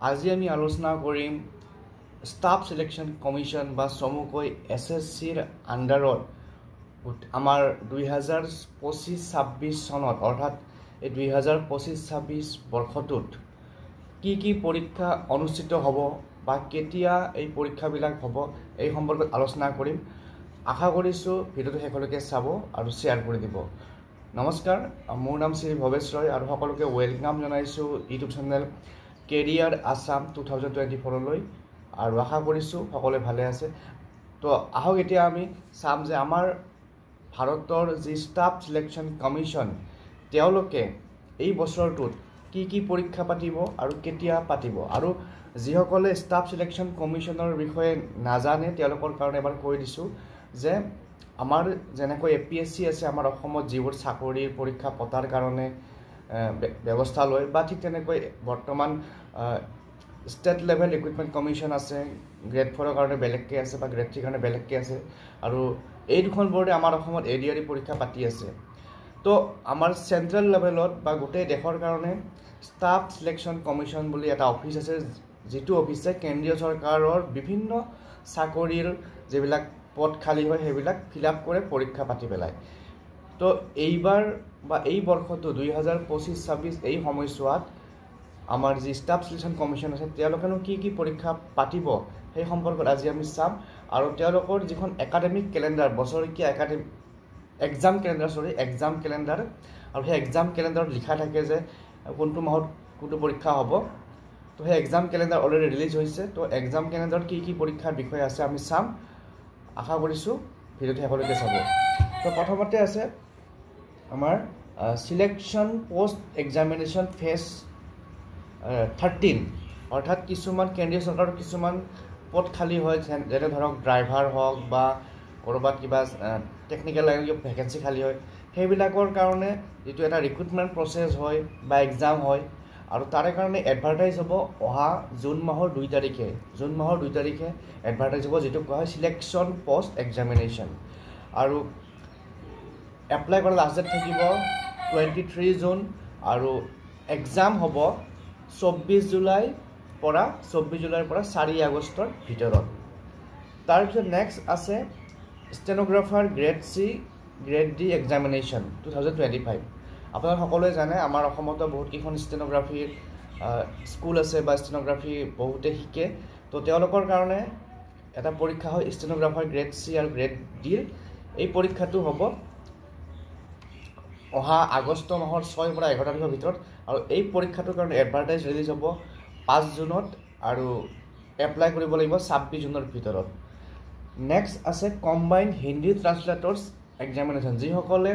আজি আমি আলোচনা কৰিম স্টাফ সিলেকশন কমিশন বা চমুকৈ এছএছচিৰ আন্ডাৰত আমাৰ 2025-26 চনত অৰ্থাৎ এই 2025-26 বৰ্ষটোত কি পৰীক্ষা অনুষ্ঠিত হ'ব বা কেতিয়া এই পৰীক্ষাবিলাক হ'ব এই সম্পৰ্কত আলোচনা কৰিম। আশা কৰিছোঁ ভিডিঅ'টো শেষলৈকে চাব আৰু শ্বেয়াৰ কৰি দিব। নমস্কাৰ, মোৰ নাম শ্ৰী ভৱেশ ৰয় আৰু সকলোকে ওয়েলকাম জনাইছোঁ ইউটিউব চেনেল কেৰিয়াৰ আসাম 2024লৈ আৰু আশা কৰিছোঁ সকলোৱে ভালে আছে। তো আহক এতিয়া আমি চাম যে আমাৰ ভাৰতৰ যি ষ্টাফ সিলেকশন কমিশন তেওঁলোকে এই বছৰটোত কি পৰীক্ষা পাতিব আৰু কেতিয়া পাতিব, আৰু যিসকলে ষ্টাফ সিলেকশন কমিশনৰ বিষয়ে নাজানে তেওঁলোকৰ কাৰণে এবাৰ কৈ দিছোঁ যে আমাৰ যেনেকৈ APSC আছে আমাৰ অসমত যিবোৰ চাকৰিৰ পৰীক্ষা পতাৰ কাৰণে ব্যৱস্থা লয়, বা ঠিক তেনেকৈ বৰ্তমান ষ্টেট লেভেল ৰিক্ৰুটমেণ্ট কমিশন আছে, গ্ৰেড 4ৰ কাৰণে বেলেগকৈ আছে বা গ্ৰেড 3ৰ কাৰণে বেলেগকৈ আছে, আৰু এই দুখন বৰ্ডে আমাৰ অসমত ADRE পৰীক্ষা পাতি আছে। তো আমাৰ চেণ্ট্ৰেল লেভেলত বা গোটেই দেশৰ কাৰণে ষ্টাফ সিলেকশন কমিশন বুলি এটা অফিচ আছে, যিটো অফিচে কেন্দ্ৰীয় চৰকাৰৰ বিভিন্ন চাকৰিৰ যিবিলাক পদ খালী হয় সেইবিলাক ফিল আপ কৰে, পৰীক্ষা পাতি পেলায়। তো এইবাৰ বা এই বৰ্ষটো 2025-26 এই সময়ছোৱাত আমাৰ যি ষ্টাফ সিলেকশন কমিশন আছে তেওঁলোকেনো কি পৰীক্ষা পাতিব সেই সম্পৰ্কত আজি আমি চাম। আৰু তেওঁলোকৰ যিখন একাডেমিক কেলেণ্ডাৰ, বছৰেকীয়া এক্সাম কেলেণ্ডাৰ, আৰু সেই এক্সাম কেলেণ্ডাৰত লিখা থাকে যে কোনটো মাহত কোনটো পৰীক্ষা হ'ব। তো সেই এক্সাম কেলেণ্ডাৰ অলৰেডি ৰিলিজ হৈছে। তো এক্সাম কেলেণ্ডাৰত কি পৰীক্ষাৰ বিষয় আছে আমি চাম। আশা কৰিছোঁ ভিডিঅ'টো শেষলৈকে চাব। তো প্ৰথমতে আছে আমাৰ সিলেকশন পোষ্ট এক্সামিনেশ্যন ফেজ 13, অৰ্থাৎ কিছুমান কেন্দ্ৰীয় চৰকাৰৰ কিছুমান পদ খালী হয়, যেনে ধৰক ড্ৰাইভাৰ হওক বা ক'ৰবাত কিবা টেকনিকেল লাইনত কিবা ভেকেঞ্চি খালী হয়, সেইবিলাকৰ কাৰণে যিটো এটা ৰিক্ৰুটমেণ্ট প্ৰচেছ হয় বা এক্সাম হয়, আৰু তাৰে কাৰণে এডভাৰটাইজ হ'ব অহা জুন মাহৰ 2 তাৰিখে এডভাৰটাইজ হ'ব, যিটো কোৱা হয় সিলেকশন পোষ্ট এক্সামিনেশ্যন। আৰু এপ্লাই কৰা লাষ্ট ডেট থাকিব 23 জুন, আৰু এক্সাম হ'ব 24 জুলাইৰ পৰা 4 আগষ্টৰ ভিতৰত। তাৰপিছত নেক্সট আছে stenographer grade C grade D examination 2025। আপোনালোকে সকলোৱে জানে আমাৰ অসমতো বহুতকেইখন ষ্টেনোগ্ৰাফিৰ স্কুল আছে বা ষ্টেনোগ্ৰাফি বহুতে শিকে। তো তেওঁলোকৰ কাৰণে এটা পৰীক্ষা হয় ষ্টেনোগ্ৰাফাৰ গ্ৰেড C আৰু গ্ৰেড Dৰ। এই পৰীক্ষাটো হ'ব অহা আগষ্ট মাহৰ 6 পৰা 11 তাৰিখৰ ভিতৰত, আৰু এই পৰীক্ষাটোৰ কাৰণে এডভাৰটাইজ ৰিলিজ হ'ব 5 জুনত আৰু এপ্লাই কৰিব লাগিব 26 জুনৰ ভিতৰত। নেক্সট আছে কম্বাইণ্ড হিন্দী ট্ৰান্সলেটৰ্ছ এক্সামিনেশ্যন। যিসকলে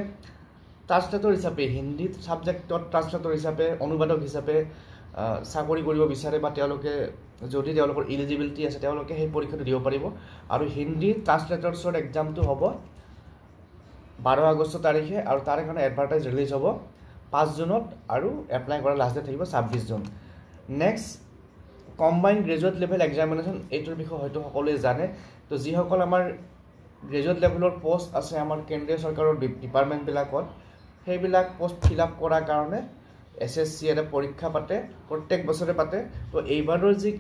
ট্ৰান্সলেটৰ হিচাপে হিন্দী ছাবজেক্টত ট্ৰান্সলেটৰ হিচাপে অনুবাদক হিচাপে চাকৰি কৰিব বিচাৰে, বা তেওঁলোকে যদি তেওঁলোকৰ ইলিজিবিলিটি আছে তেওঁলোকে সেই পৰীক্ষাটো দিব পাৰিব। আৰু হিন্দী ট্ৰান্সলেটৰ্ছৰ এক্সামটো হ'ব 12 আগষ্ট তাৰিখে, আৰু তাৰে কাৰণে এডভাৰটাইজ ৰিলিজ হ'ব 5 জুনত আৰু এপ্লাই কৰাৰ লাষ্ট ডেট থাকিব 26 June. Next combined graduate level examination, এইটোৰ বিষয়ে হয়তো সকলোৱে জানে। তো যিসকল আমাৰ গ্ৰেজুৱেট লেভেলৰ পষ্ট আছে আমাৰ কেন্দ্ৰীয় চৰকাৰৰ ডিপাৰ্টমেণ্টবিলাকত, সেইবিলাক পষ্ট ফিল আপ কৰাৰ কাৰণে SSC এটা পৰীক্ষা পাতে, প্ৰত্যেক বছৰে পাতে। তো এইবাৰৰ যি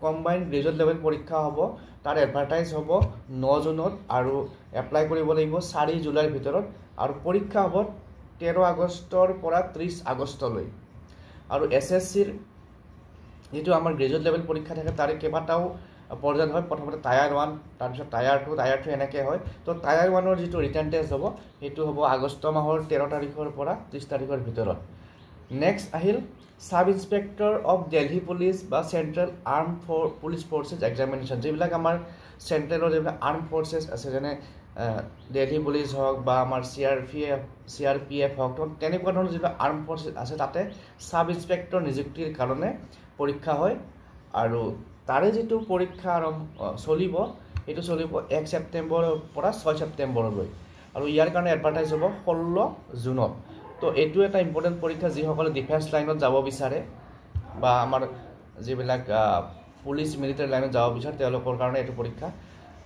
কম্বাইণ্ড গ্ৰেজুৱেট লেভেল পৰীক্ষা হ'ব তাৰ এডভাৰটাইজ হ'ব 9 জুনত, আৰু এপ্লাই কৰিব লাগিব 4 জুলাইৰ ভিতৰত, আৰু পৰীক্ষা হ'ব 13 আগষ্টৰ পৰা 30 আগষ্টলৈ। আৰু SSCৰ যিটো আমাৰ গ্ৰেজুৱেট লেভেল পৰীক্ষা থাকে তাৰে কেইবাটাও পৰ্যায়ত হয়। প্ৰথমতে টায়াৰ 1, তাৰপিছত টায়াৰ 2, টায়াৰ 3 এনেকৈ হয়। তো টায়াৰ 1ৰ যিটো ৰিটাৰ্ণ টেষ্ট হ'ব সেইটো হ'ব আগষ্ট মাহৰ 13 তাৰিখৰ পৰা 30 তাৰিখৰ ভিতৰত। নেক্সট আহিল sub inspector of Delhi police বা central arm police forces examination. যিবিলাক আমাৰ চেণ্ট্ৰেলৰ যিবিলাক আৰ্ম ফ'ৰ্চেছ আছে, যেনে দিল্লী পুলিচ হওক বা আমাৰ CRPF হওক, তেনেকুৱা ধৰণৰ যিবিলাক আৰ্ম ফ'ৰ্চেছ আছে তাতে ছাব ইনস্পেক্টৰ নিযুক্তিৰ কাৰণে পৰীক্ষা হয়। আৰু তাৰে যিটো পৰীক্ষা চলিব সেইটো চলিব 1 ছেপ্টেম্বৰৰ পৰা 6 ছেপ্টেম্বৰলৈ, আৰু ইয়াৰ কাৰণে এডভাৰটাইজ হ'ব 16 জুনত। তো এইটো এটা ইম্পৰ্টেণ্ট পৰীক্ষা, যিসকলে ডিফেন্স লাইনত যাব বিচাৰে বা আমাৰ যিবিলাক পুলিচ মিলিটাৰী লাইনত যাব বিচাৰে তেওঁলোকৰ কাৰণে এইটো পৰীক্ষা।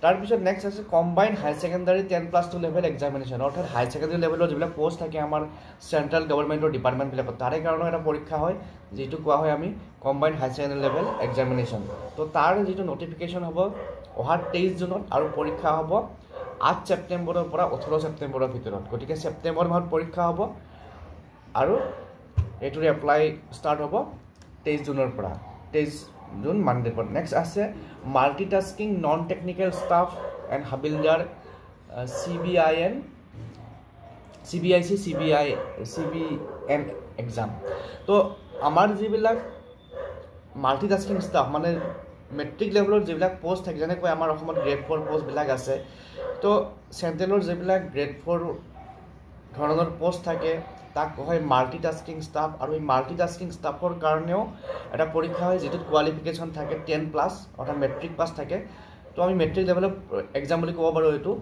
তাৰপিছত নেক্সট আছে কম্বাইন হাই ছেকেণ্ডাৰী 10+2 লেভেল এক্সামিনেশ্যন, অৰ্থাৎ হাই ছেকেণ্ডাৰী লেভেলৰ যিবিলাক পোষ্ট থাকে আমাৰ চেণ্ট্ৰেল গভৰ্ণমেণ্টৰ ডিপাৰ্টমেণ্টবিলাকত, তাৰে কাৰণে এটা পৰীক্ষা হয় যিটো কোৱা হয় আমি কম্বাইন হাই ছেকেণ্ডাৰী লেভেল এক্সামিনেশ্যন। তো তাৰ যিটো নটিফিকেশ্যন হ'ব অহা 23 জুনত আৰু পৰীক্ষা হ'ব 8 ছেপ্টেম্বৰৰ পৰা 18 ছেপ্টেম্বৰৰ ভিতৰত। গতিকে ছেপ্টেম্বৰ মাহত পৰীক্ষা হ'ব আৰু এইটোৰ এপ্লাই ষ্টাৰ্ট হ'ব 23 জুনৰ পৰা, 23 জুন মানডেৰ পৰা। নেক্সট আছে multitasking non technical staff and havildar CBIN exam. তো আমাৰ যিবিলাক মাল্টিটাস্কিং ষ্টাফ মানে মেট্ৰিক লেভেলৰ যিবিলাক পোষ্ট থাকে, যেনেকৈ আমাৰ অসমত গ্ৰেড 4 পোষ্টবিলাক আছে, তো চেণ্ট্ৰেলৰ যিবিলাক গ্ৰেড 4 ধৰণৰ পোষ্ট থাকে তাক কোৱা হয় মাল্টিটাস্কিং ষ্টাফ। আৰু এই মাল্টিটাস্কিং ষ্টাফৰ কাৰণেও এটা পৰীক্ষা হয় যিটোত কোৱালিফিকেশ্যন থাকে 10+, অৰ্থাৎ মেট্ৰিক পাছ থাকে। তো আমি মেট্ৰিক লেভেলৰ এক্সাম বুলি ক'ব পাৰোঁ এইটো।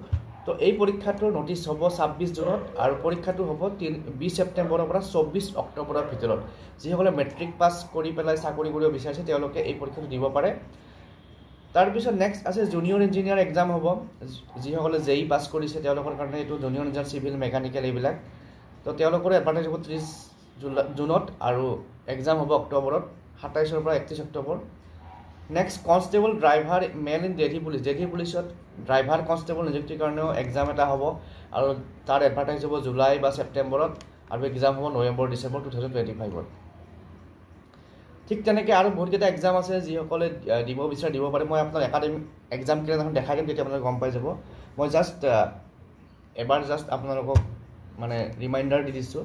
তো এই পৰীক্ষাটোৰ নটিচ হ'ব 26 জুনত আৰু পৰীক্ষাটো হ'ব 20 ছেপ্টেম্বৰৰ পৰা 24 অক্টোবৰৰ ভিতৰত। যিসকলে মেট্ৰিক পাছ কৰি পেলাই চাকৰি কৰিব বিচাৰিছে তেওঁলোকে এই পৰীক্ষাটো দিব পাৰে। তাৰপিছত নেক্সট আছে জুনিয়ৰ ইঞ্জিনিয়াৰ এক্সাম হ'ব, যিসকলে JEE পাছ কৰিছে তেওঁলোকৰ কাৰণে এইটো জুনিয়ৰ ইঞ্জিনিয়াৰ চিভিল মেকানিকেল এইবিলাক। তো তেওঁলোকৰ এডভাৰ্টাইজ হ'ব 30 জুনত আৰু এক্সাম হ'ব অক্টোবৰত 27 পৰা 31 অক্টোবৰ। Next constable driver male in Delhi police, Delhi পুলিচত ড্ৰাইভাৰ কনষ্টেবল নিযুক্তিৰ কাৰণেও এক্সাম এটা হ'ব আৰু তাৰ এডভাৰ্টাইজ হ'ব জুলাই বা ছেপ্টেম্বৰত আৰু এক্সাম হ'ব নৱেম্বৰ ডিচেম্বৰ 2025ত। ঠিক তেনেকৈ আৰু বহুতকেইটা এক্সাম আছে যিসকলে দিব বিচাৰে দিব পাৰে। মই আপোনাৰ একাডেমিক এক্সাম কেনেধৰণে দেখাই দিম তেতিয়া আপোনালোকে গম পাই যাব। মই এবাৰ আপোনালোকক মানে ৰিমাইণ্ডাৰ দি দিছোঁ।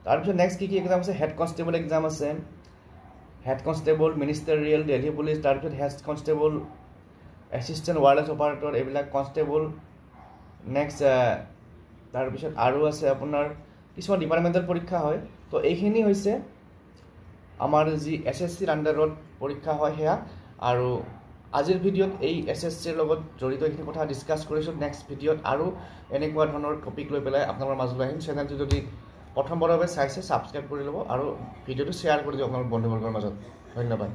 তাৰপিছত নেক্সট কি এক্সাম আছে, হেড কনষ্টেবল এক্সাম আছে, হেড কনষ্টেবল মিনিষ্টাৰিয়েল দিল্লী পুলিচ, তাৰপিছত head constable assistant wireless operator এইবিলাক কনষ্টেবল। নেক্সট তাৰপিছত আৰু আছে আপোনাৰ কিছুমান ডিপাৰ্টমেণ্টেল পৰীক্ষা হয়। তো এইখিনি হৈছে আমাৰ যি SSCৰ আণ্ডাৰত পৰীক্ষা হয় সেয়া। আৰু আজিৰ ভিডিঅ'ত এই SSCৰ লগত জড়িত এইখিনি কথা ডিছকাছ কৰিছোঁ। নেক্সট ভিডিঅ'ত আৰু এনেকুৱা ধৰণৰ টপিক লৈ পেলাই আপোনালোকৰ মাজলৈ আহিম। চেনেলটো যদি প্ৰথমবাৰৰ বাবে চাইছে ছাবস্ক্ৰাইব কৰি ল'ব আৰু ভিডিঅ'টো শ্বেয়াৰ কৰি দিয়ক আপোনাৰ বন্ধুবৰ্গৰ মাজত। ধন্যবাদ।